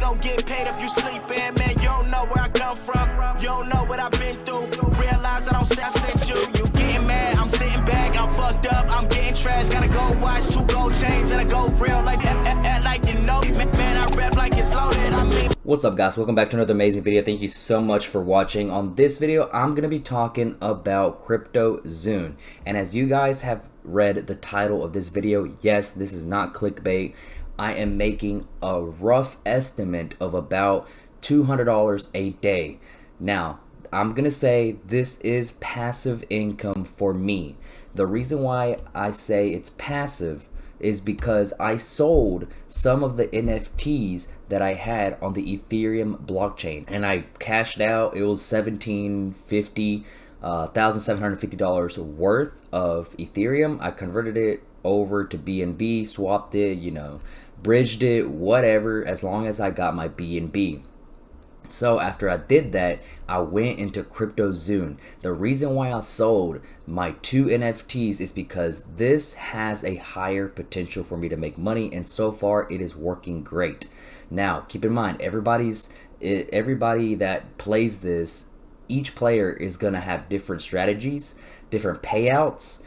don't get paid if you sleeping, man. You don't know where I come from. You don't know what I've been through. Realize I don't say I sent you. You getting mad, I'm sitting back, I'm fucked up, I'm getting trash. Gotta go watch 2 gold chains and I go real like you know. Man, I rap like it's loaded. I mean. What's up, guys? Welcome back to another amazing video. Thank you so much for watching. On this video, I'm gonna be talking about Cryptozoon. And as you guys have read the title of this video, yes, this is not clickbait. I am making a rough estimate of about $200 a day. Now, I'm gonna say this is passive income for me. The reason why I say it's passive is because I sold some of the NFTs that I had on the Ethereum blockchain and I cashed out. It was $1,750 worth of Ethereum. I converted it over to BNB, swapped it, you know, bridged it, whatever, as long as I got my BNB. So after I did that, I went into Cryptozoon. The reason why I sold my 2 NFTs is because this has a higher potential for me to make money, and so far it is working great. Now, keep in mind, everybody that plays this, each player is gonna have different strategies, different payouts,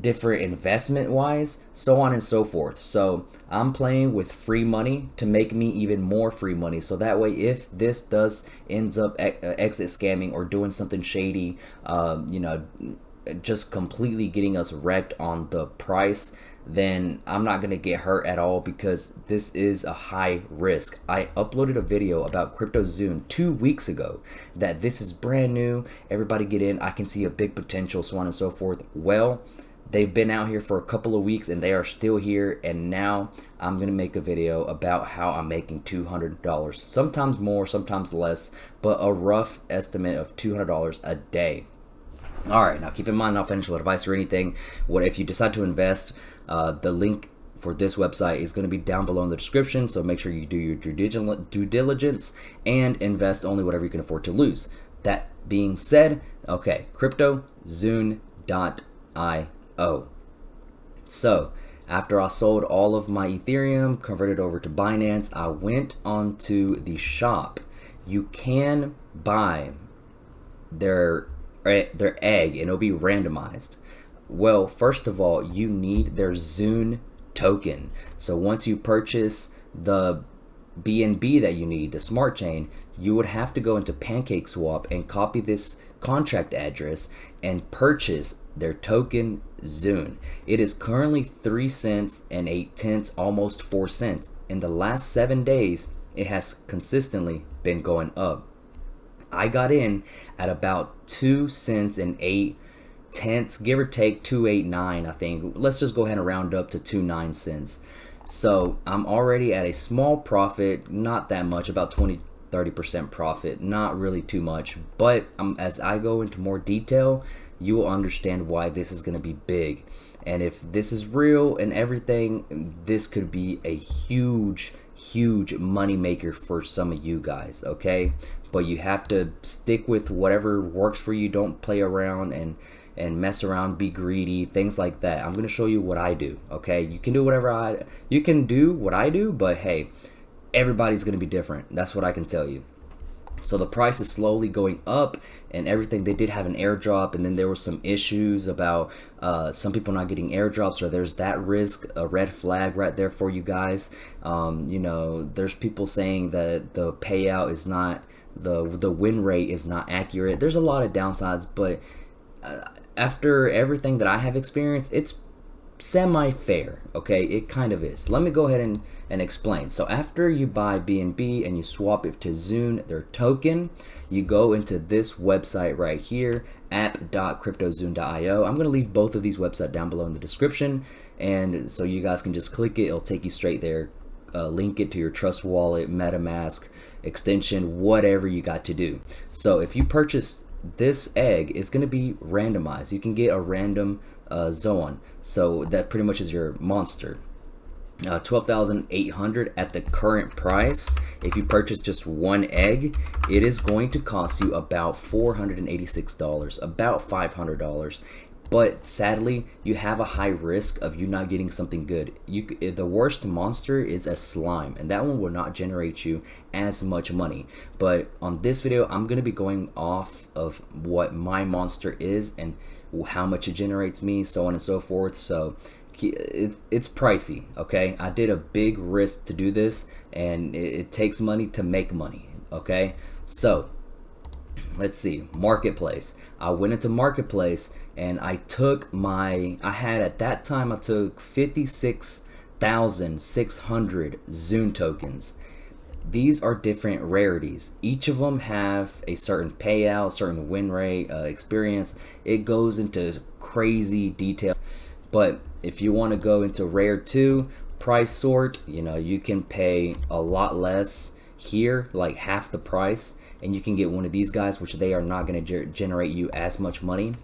different investment wise, so on and so forth. So I'm playing with free money to make me even more free money, so that way if this does ends up exit scamming or doing something shady, you know, just completely getting us wrecked on the price, then I'm not gonna get hurt at all, because this is a high risk. I uploaded a video about Cryptozoon 2 weeks ago that this is brand new, everybody get in, I can see a big potential, so on and so forth. Well, they've been out here for a couple of weeks and they are still here, and now I'm gonna make a video about how I'm making $200, sometimes more, sometimes less, but a rough estimate of $200 a day. All right, now keep in mind, not financial advice or anything. What if you decide to invest, the link for this website is going to be down below in the description, so make sure you do your due diligence and invest only whatever you can afford to lose. That being said, okay, cryptozoon.io. So after I sold all of my Ethereum, converted over to Binance, I went onto the shop. You can buy their egg and it'll be randomized. Well, first of all, you need their Zoon token. So once you purchase the BNB that you need, the smart chain, you would have to go into PancakeSwap and copy this contract address and purchase their token Zoon. It is currently 3 cents and 8 tenths, almost 4 cents. In the last 7 days, it has consistently been going up. I got in at about 2 cents and 8 tenths, give or take 2.89, I think. Let's just go ahead and round up to 2.9 cents. So I'm already at a small profit, not that much, about 20-30% profit, not really too much. But as I go into more detail, you will understand why this is going to be big. And if this is real and everything, this could be a huge money maker for some of you guys, okay? But you have to stick with whatever works for you. Don't play around and mess around, be greedy, things like that. I'm going to show you what I do, okay? You can do what I do, but hey, everybody's going to be different. That's what I can tell you. So the price is slowly going up and everything. They did have an airdrop, and then there were some issues about some people not getting airdrops, so there's that risk, a red flag right there for you guys. You know, there's people saying that the payout is not, the win rate is not accurate. There's a lot of downsides, but after everything that I have experienced, it's semi-fair, okay? It kind of is. Let me go ahead and explain. So after you buy BNB and you swap it to Zoon, their token, you go into this website right here, app.cryptozoon.io. I'm going to leave both of these websites down below in the description, and so you guys can just click it. It'll take you straight there. Link it to your Trust Wallet, MetaMask extension, whatever you got to do. So if you purchase this egg, it's going to be randomized. You can get a random zone, so that pretty much is your monster. 12,800 at the current price. If you purchase just one egg, it is going to cost you about $486, about $500. but sadly you have a high risk of you not getting something good. The worst monster is a slime, and that one will not generate you as much money. But on this video, I'm going to be going off of what my monster is and how much it generates me, so on and so forth. So it's pricey, okay? I did a big risk to do this, and it takes money to make money, okay? So let's see, marketplace. I went into marketplace and I took at that time I took 56,600 Zoon tokens. These are different rarities. Each of them have a certain payout, certain win rate, experience. It goes into crazy details. But if you want to go into rare 2, price sort, you can pay a lot less here, like half the price, and you can get one of these guys, which they are not going to generate you as much money.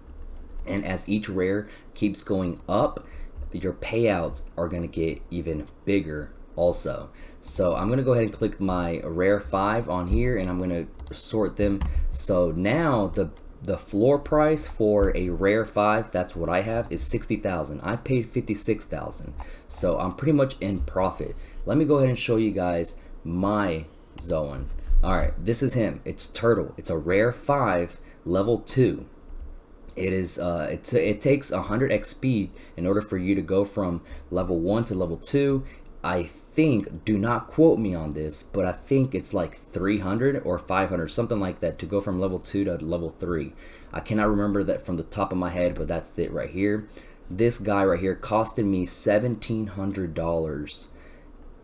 And as each rare keeps going up, your payouts are going to get even bigger also. So I'm going to go ahead and click my rare 5 on here, and I'm going to sort them. So now the floor price for a rare 5, that's what I have, is 60,000. I paid 56,000, so I'm pretty much in profit. Let me go ahead and show you guys my Zoan. All right, this is him. It's Turtle. It's a rare 5, level 2. It is it takes 100 XP in order for you to go from level 1 to level 2. I think, do not quote me on this, but I think it's like 300 or 500, something like that, to go from level 2 to level 3. I cannot remember that from the top of my head, but that's it right here. This guy right here costed me $1,700,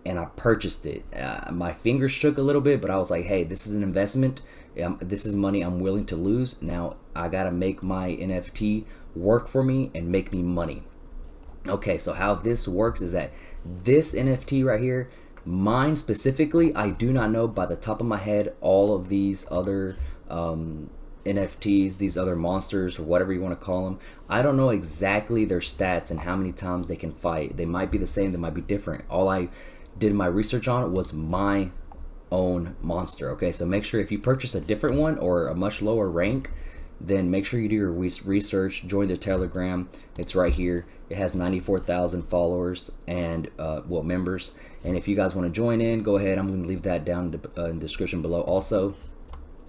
and I purchased it. My fingers shook a little bit, but I was like, hey, this is an investment. This is money I'm willing to lose. Now I gotta make my NFT work for me and make me money. Okay, so how this works is that this NFT right here, mine specifically, I do not know by the top of my head all of these other NFTs, these other monsters, or whatever you want to call them. I don't know exactly their stats and how many times they can fight. They might be the same, they might be different. All I did my research on was my own monster. Okay, so make sure if you purchase a different one or a much lower rank, then make sure you do your research. Join the Telegram. It's right here. It has 94,000 followers and members. And if you guys want to join in, go ahead. I'm going to leave that down in the description below. Also,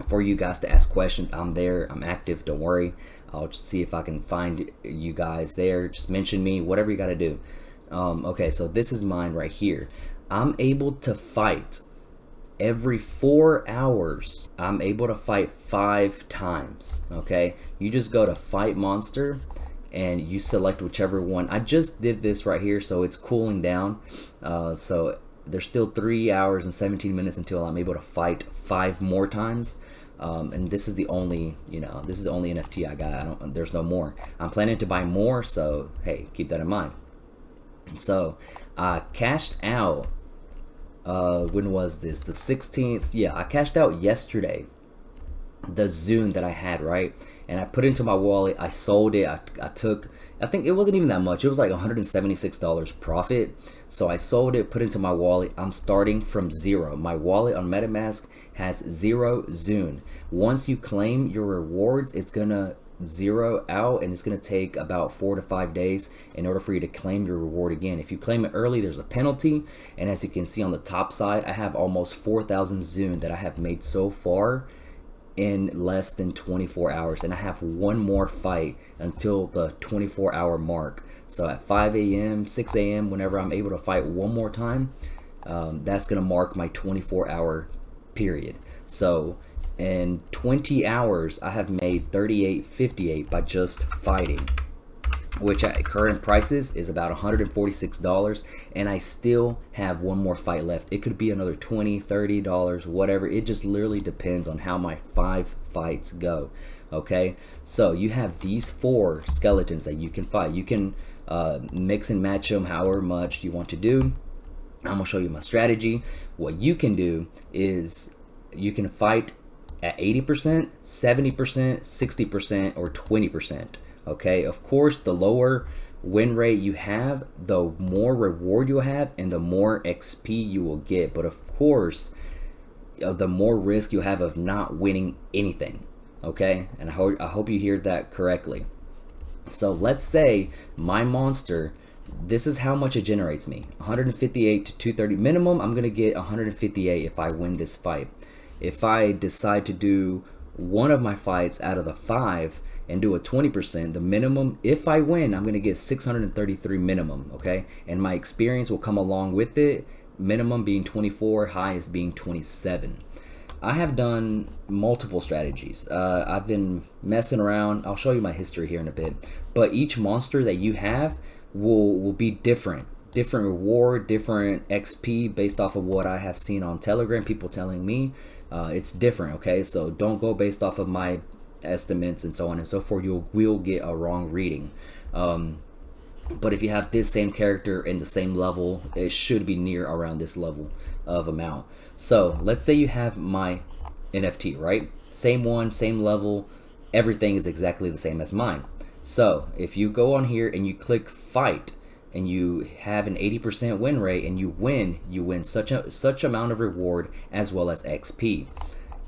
for you guys to ask questions, I'm there. I'm active. Don't worry. I'll just see if I can find you guys there. Just mention me. Whatever you got to do. Okay, so this is mine right here. I'm able to fight every 4 hours. I'm able to fight 5 times. Okay, you just go to fight monster and you select whichever one. I just did this right here, so it's cooling down. So there's still 3 hours and 17 minutes until I'm able to fight 5 more times. And this is the only, this is the only NFT I got. There's no more. I'm planning to buy more, so hey, keep that in mind. So I cashed out. When was this? The 16th. Yeah, I cashed out yesterday the Zoon that I had, right? And I put it into my wallet. I sold it. I took, I think it wasn't even that much. It was like $176 profit. So I sold it, put it into my wallet. I'm starting from 0. My wallet on MetaMask has 0 Zoon. Once you claim your rewards, it's gonna zero out, and it's going to take about 4 to 5 days in order for you to claim your reward again. If you claim it early, there's a penalty. And as you can see on the top side, I have almost 4,000 Zoon that I have made so far in less than 24 hours, and I have one more fight until the 24-hour mark. So at 5 a.m., 6 a.m., whenever I'm able to fight one more time, that's going to mark my 24-hour period. So in 20 hours, I have made $38.58 by just fighting, which at current prices is about $146, and I still have one more fight left. It could be another $20, $30, whatever. It just literally depends on how my 5 fights go. Okay, so you have these 4 skeletons that you can fight. You can mix and match them however much you want to do. I'm gonna show you my strategy. What you can do is you can fight at 80%, 70%, 60%, or 20%. Okay, of course, the lower win rate you have, the more reward you'll have and the more XP you will get. But of course, the more risk you have of not winning anything. Okay, and I hope you hear that correctly. So let's say my monster, this is how much it generates me, 158 to 230 minimum. I'm gonna get 158 if I win this fight. If I decide to do one of my fights out of the 5 and do a 20%, the minimum, if I win, I'm gonna get 633 minimum, okay? And my experience will come along with it, minimum being 24, highest being 27. I have done multiple strategies. I've been messing around. I'll show you my history here in a bit. But each monster that you have will be different. Different reward, different XP based off of what I have seen on Telegram, people telling me. It's different, okay? So don't go based off of my estimates and so on and so forth. You will get a wrong reading. But if you have this same character in the same level, it should be near around this level of amount. So let's say you have my NFT, right? Same one, same level, everything is exactly the same as mine. So if you go on here and you click fight and you have an 80% win rate and you win such amount of reward as well as XP.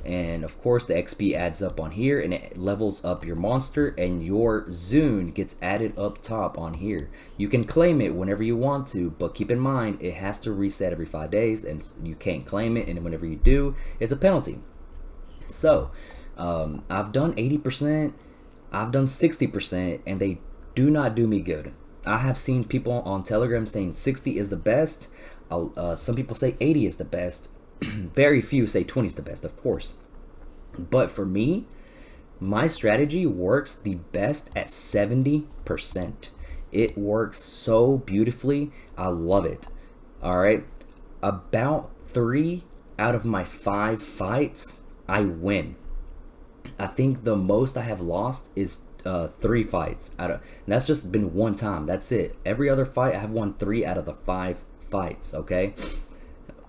And of course the XP adds up on here and it levels up your monster, and your Zoon gets added up top on here. You can claim it whenever you want to, but keep in mind it has to reset every 5 days and you can't claim it, and whenever you do, it's a penalty. So I've done 80%, I've done 60%, and they do not do me good. I have seen people on Telegram saying 60 is the best. Some people say 80 is the best. Very few say 20 is the best, of course. But for me, my strategy works the best at 70%. It works so beautifully. I love it. All right. About 3 out of my 5 fights, I win. I think the most I have lost is 3 fights and that's just been one time. That's it. Every other fight I have won 3 out of the 5 fights. Okay.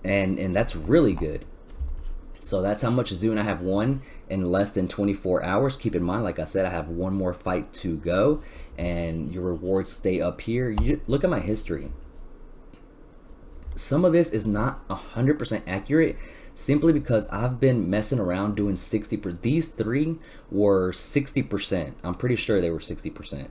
And that's really good. So that's how much Zoon I have won in less than 24 hours. Keep in mind, like I said, I have one more fight to go, and your rewards stay up here. You look at my history. Some of this is not 100% accurate, simply because I've been messing around doing 60%. These 3 were 60%. I'm pretty sure they were 60%.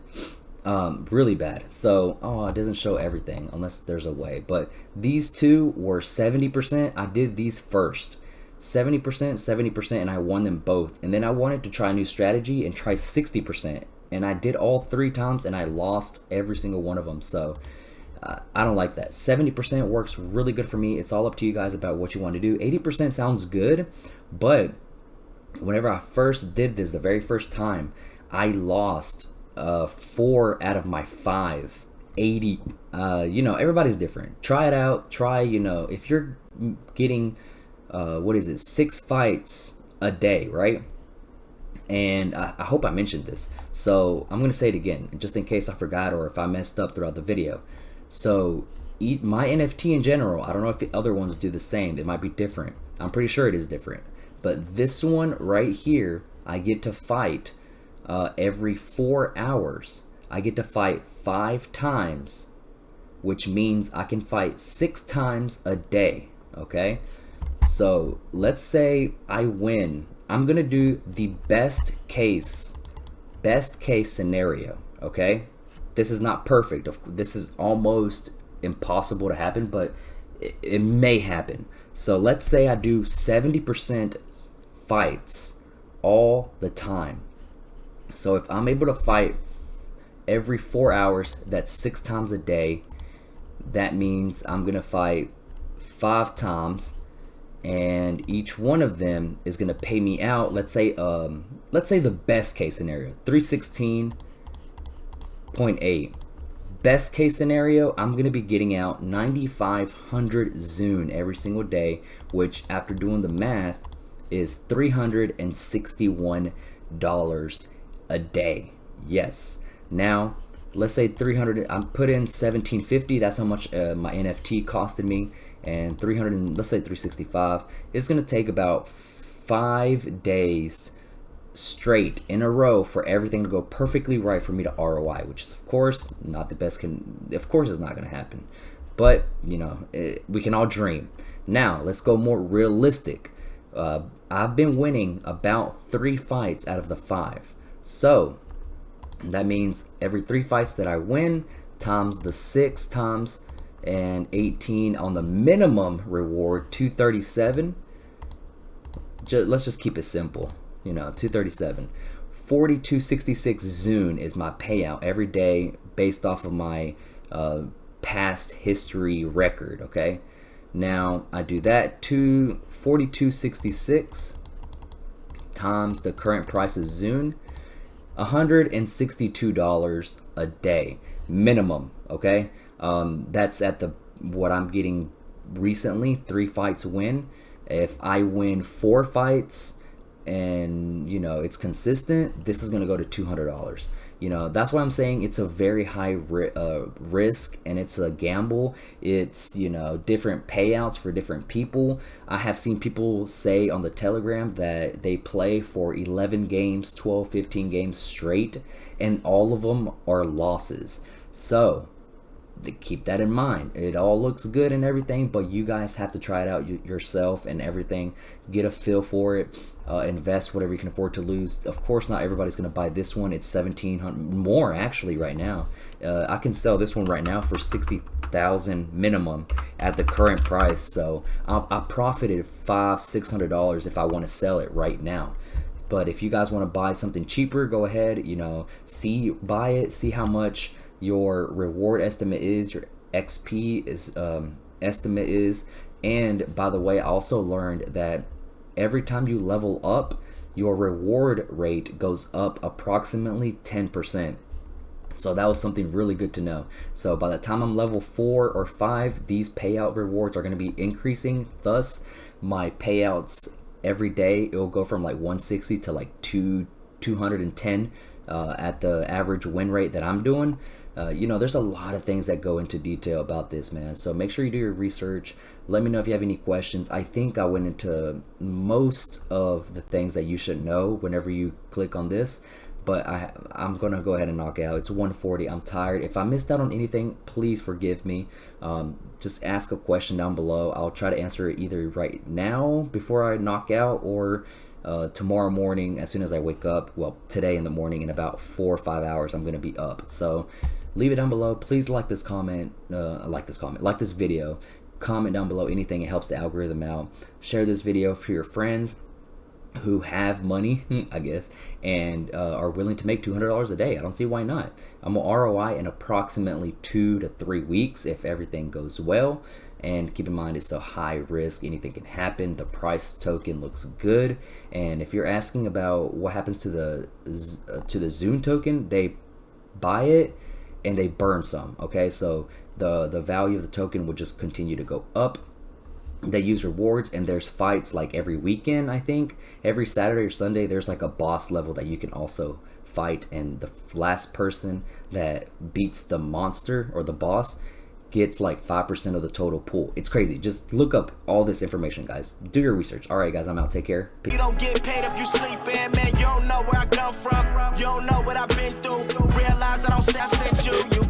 Really bad. So it doesn't show everything unless there's a way, but these 2 were 70%. I did these first, 70%, and I won them both. And then I wanted to try a new strategy and try 60%, and I did all 3 times and I lost every single one of them. So I don't like that. 70% works really good for me. It's all up to you guys about what you want to do. 80% sounds good, but whenever I first did this, the very first time, I lost 4 out of my 5. 80. You know, everybody's different. Try it out. Try, you know, if you're getting 6 fights a day, right? And I hope I mentioned this, so I'm gonna say it again just in case I forgot or if I messed up throughout the video. So my NFT in general, I don't know if the other ones do the same. It might be different. I'm pretty sure it is different, but this one right here, I get to fight every 4 hours. I get to fight 5 times, which means I can fight 6 times a day. Okay, so let's say I win. I'm gonna do the best case scenario. Okay, this is not perfect. This is almost impossible to happen, but it may happen. So let's say I do 70% fights all the time. So if I'm able to fight every 4 hours, that's 6 times a day. That means I'm gonna fight 5 times, and each one of them is gonna pay me out. Let's say the best case scenario, 316.8. Best case scenario, I'm gonna be getting out 9,500 Zoon every single day, which after doing the math is $361 a day. Yes. Now let's say 300. I put in 1750. That's how much my NFT costed me, and 300. Let's say 365. It's gonna take about 5 days straight in a row for everything to go perfectly right for me to ROI, which is of course not the best. Of course, it's not gonna happen, but you know, we can all dream. Now let's go more realistic. I've been winning about 3 fights out of the 5. So That means every 3 fights that I win times the 6 times and 18 on the minimum reward, 237. Let's just keep it simple, you know, 237. 4266 Zoon is my payout every day based off of my past history record. Okay, now I do that to 4266 times the current price of Zoon, $162 a day minimum. Okay, that's at the what I'm getting recently, 3 fights win. If I win 4 fights and you know it's consistent, this is going to go to $200. You know, that's why I'm saying it's a very high risk, and it's a gamble. It's, you know, different payouts for different people. I have seen people say on the Telegram that they play for 11 games, 12, 15 games straight, and all of them are losses. So keep that in mind. It all looks good and everything, but you guys have to try it out yourself and everything. Get a feel for it. Invest whatever you can afford to lose. Of course, not everybody's going to buy this one. It's 1,700 more actually right now. I can sell this one right now for 60,000 minimum at the current price. So I profited $500-600 if I want to sell it right now. But if you guys want to buy something cheaper, go ahead. You know, buy it. See how much your reward estimate is, your XP is estimate is. And by the way, I also learned that every time you level up, your reward rate goes up approximately 10%. So that was something really good to know. So by the time I'm level 4 or 5, these payout rewards are going to be increasing. Thus, my payouts every day, it will go from like 160 to like 210 at the average win rate that I'm doing. You know, there's a lot of things that go into detail about this, man. So make sure you do your research. Let me know if you have any questions. I think I went into most of the things that you should know whenever you click on this, but I'm gonna go ahead and knock out. It's 1:40. I'm tired. If I missed out on anything, please forgive me. Just ask a question down below. I'll try to answer it either right now before I knock out, or tomorrow morning as soon as I wake up. Well, today in the morning, in about 4 or 5 hours, I'm gonna be up. So leave it down below. Please like this video. Comment down below anything. It helps the algorithm out. Share this video for your friends who have money, I guess, and are willing to make $200 a day. I don't see why not. I'm on ROI in approximately 2 to 3 weeks if everything goes well. And keep in mind, it's a high risk. Anything can happen. The price token looks good. And if you're asking about what happens to the Zoon token, they buy it and they burn some. Okay, so the value of the token will just continue to go up. They use rewards, and there's fights like every weekend. I think every Saturday or Sunday there's like a boss level that you can also fight, and the last person that beats the monster or the boss gets like 5% of the total pool. It's crazy. Just look up all this information, guys. Do your research. All right, guys, I'm out. Take care. Peace. You don't get paid if you sleeping, man. You don't know where I come from. You don't know what I've been through. Realize I don't say I sent you.